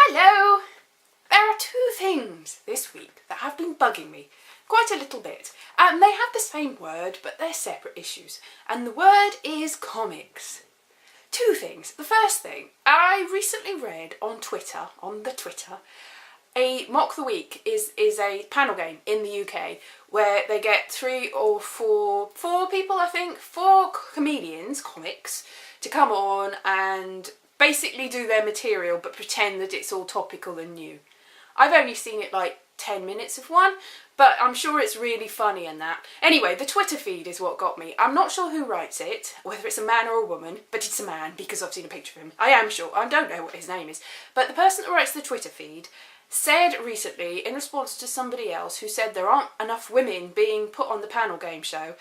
Hello! There are two things this week that have been bugging me quite a little bit, and they have the same word but they're separate issues, and the word is comics. Two things. The first thing, I recently read on Twitter, a Mock the Week is a panel game in the UK where they get four people, I think, four comedians, comics, to come on and basically do their material but pretend that it's all topical and new. I've only seen it like 10 minutes of one, but I'm sure it's really funny and that. Anyway, the Twitter feed is what got me. I'm not sure who writes it, whether it's a man or a woman, but it's a man because I've seen a picture of him. I am sure. I don't know what his name is. But the person that writes the Twitter feed said recently, in response to somebody else who said there aren't enough women being put on the panel game show,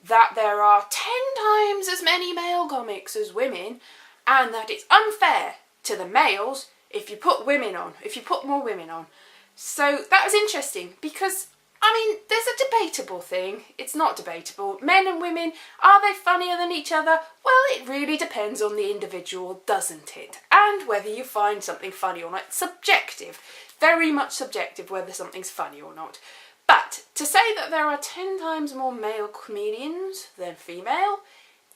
that there are 10 times as many male comics as women, and that it's unfair to the males if you put more women on. So that was interesting because, I mean, there's a debatable thing. It's not debatable. Men and women, are they funnier than each other? Well, it really depends on the individual, doesn't it? And whether you find something funny or not. It's subjective. Very much subjective whether something's funny or not. But to say that there are 10 times more male comedians than female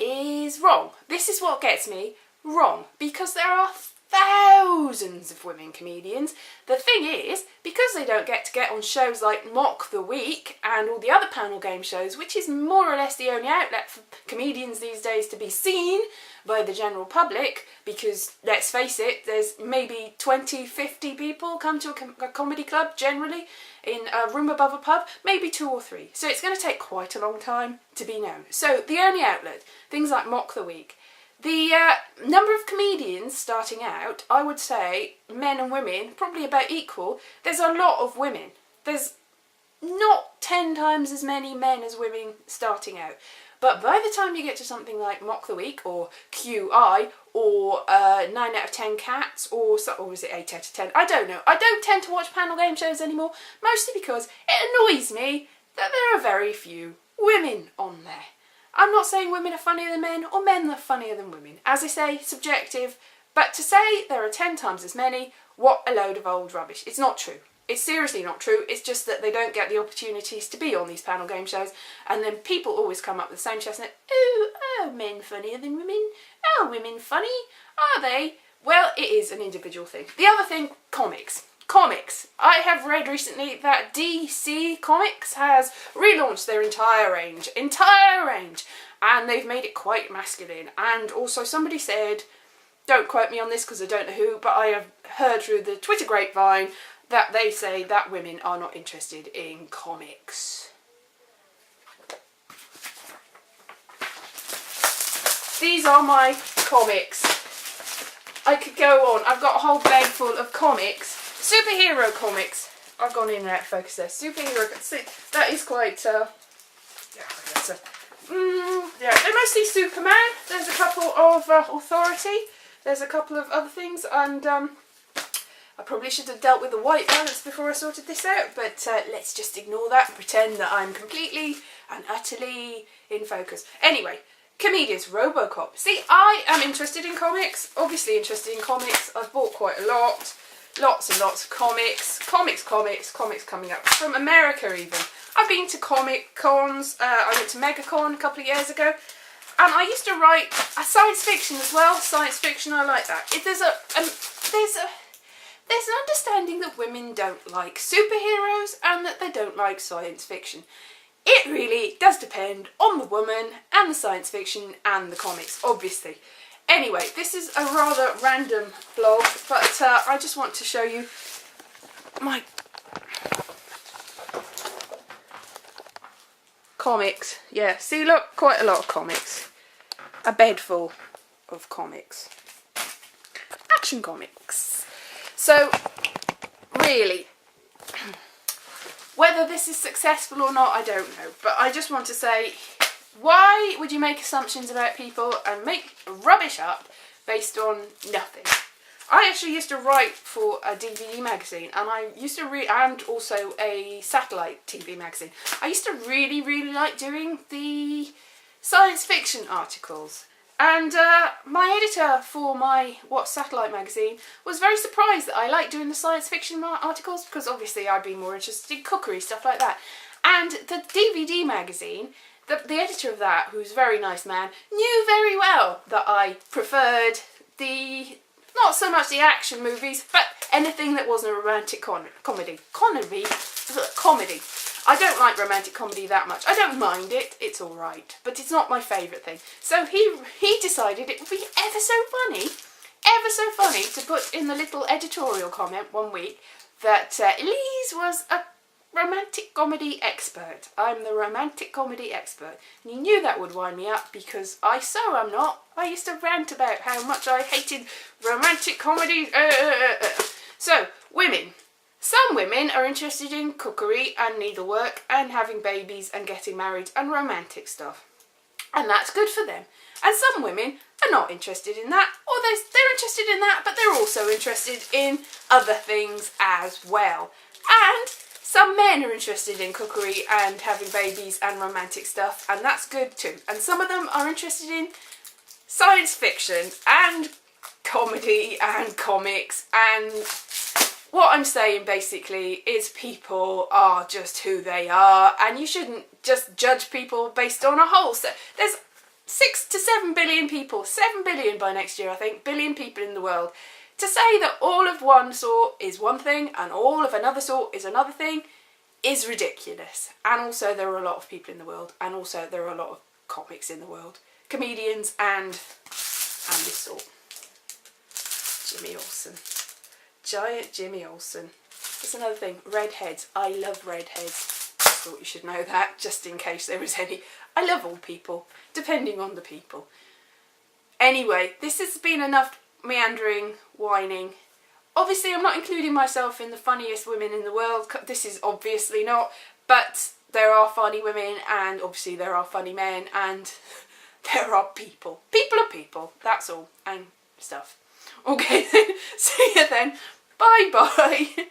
is wrong. This is what gets me wrong, because there are thousands of women comedians. The thing is, because they don't get on shows like Mock the Week and all the other panel game shows, which is more or less the only outlet for comedians these days to be seen by the general public, because let's face it, there's maybe 20, 50 people come to a comedy club generally in a room above a pub, maybe 2 or 3. So it's going to take quite a long time to be known. So the only outlet, things like Mock the Week, the number of comedians starting out, I would say, men and women, probably about equal. There's a lot of women. There's not 10 times as many men as women starting out. But by the time you get to something like Mock the Week, or QI, or 9 out of 10 Cats, or was it 8 out of 10? I don't know. I don't tend to watch panel game shows anymore, mostly because it annoys me that there are very few women on there. I'm not saying women are funnier than men or men are funnier than women. As I say, subjective, but to say there are 10 times as many, what a load of old rubbish. It's not true. It's seriously not true. It's just that they don't get the opportunities to be on these panel game shows, and then people always come up with the same chestnut. Oh, men funnier than women? Are women funny? Are they? Well, it is an individual thing. The other thing, comics. Comics. I have read recently that DC Comics has relaunched their entire range, and they've made it quite masculine. And also somebody said, don't quote me on this because I don't know who, but I have heard through the Twitter grapevine that they say that women are not interested in comics. These are my comics. I could go on. I've got a whole bag full of comics. Superhero comics. I've gone in and out of focus there. Superhero. See, that is quite. Yeah, they're mostly Superman. There's a couple of Authority. There's a couple of other things, and I probably should have dealt with the white balance before I sorted this out. But let's just ignore that and pretend that I'm completely and utterly in focus. Anyway. Comedians, Robocop. See, I am interested in comics, obviously interested in comics. I've bought quite a lot, lots and lots of comics coming up, from America even. I've been to comic cons, I went to MegaCon a couple of years ago, and I used to write science fiction as well. Science fiction, I like that. There's an understanding that women don't like superheroes and that they don't like science fiction. It really does depend on the woman and the science fiction and the comics, obviously. Anyway, this is a rather random blog, but I just want to show you my comics. Yeah, see, look, quite a lot of comics. A bed full of comics. Action comics. So, really, whether this is successful or not, I don't know. But I just want to say, why would you make assumptions about people and make rubbish up based on nothing? I actually used to write for a DVD magazine, and I used to and also a satellite TV magazine. I used to really like doing the science fiction articles. And my editor for my What's Satellite magazine was very surprised that I like doing the science fiction articles, because obviously I'd be more interested in cookery, stuff like that. And the DVD magazine, the editor of that, who's a very nice man, knew very well that I preferred not so much the action movies, but anything that wasn't a romantic comedy. Comedy. I don't like romantic comedy that much. I don't mind it, it's alright, but it's not my favourite thing. So he decided it would be ever so funny to put in the little editorial comment one week that Elise was a romantic comedy expert. I'm the romantic comedy expert. And he knew that would wind me up, because I'm not. I used to rant about how much I hated romantic comedies. So, women. Some women are interested in cookery and needlework and having babies and getting married and romantic stuff. And that's good for them. And some women are not interested in that, or they're interested in that, but they're also interested in other things as well. And some men are interested in cookery and having babies and romantic stuff, and that's good too. And some of them are interested in science fiction and comedy and comics, and what I'm saying basically is people are just who they are, and you shouldn't just judge people based on a whole set. There's 6 to 7 billion people, 7 billion by next year I think, billion people in the world. To say that all of one sort is one thing and all of another sort is another thing is ridiculous. And also there are a lot of people in the world, and also there are a lot of comics in the world. Comedians and this sort. Jimmy Olsen. Giant Jimmy Olsen. That's another thing. Redheads. I love redheads. I thought you should know that, just in case there was any. I love all people, depending on the people. Anyway, this has been enough meandering, whining. Obviously, I'm not including myself in the funniest women in the world. This is obviously not. But there are funny women, and obviously there are funny men, and there are people. People are people. That's all. And stuff. Okay, see you then. Bye bye.